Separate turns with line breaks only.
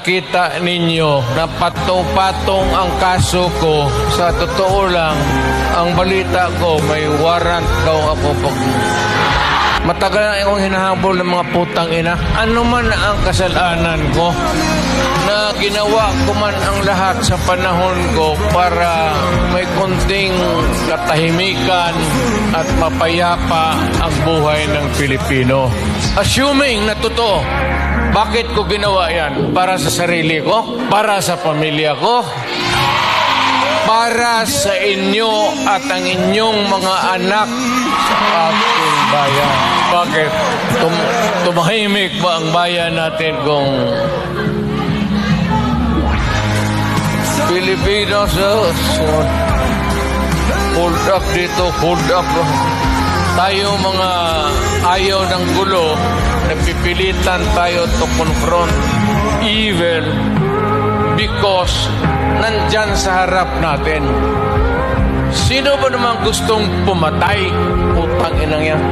Kita ninyo na patong-patong ang kaso ko. Sa totoo lang, ang balita ko, may warrant daw ako pag... Matagal na akong hinahabol ng mga putang ina. Ano man ang kasalanan ko, na ginawa ko man ang lahat sa panahon ko para may konting katahimikan at mapayapa ang buhay ng Pilipino. Assuming na totoo, bakit ko ginawa yan? Para sa sarili ko? Para sa pamilya ko? Para sa inyo at ang inyong mga anak sa ating bayan. Bakit? Tumahimik ba ang bayan natin kung Pilipinos? Hold up dito, hold up. Tayo mga ayaw ng gulo, nagpipilitan tayo to confront evil because nandyan sa harap natin. Sino ba naman gustong pumatay? Putang inang yan.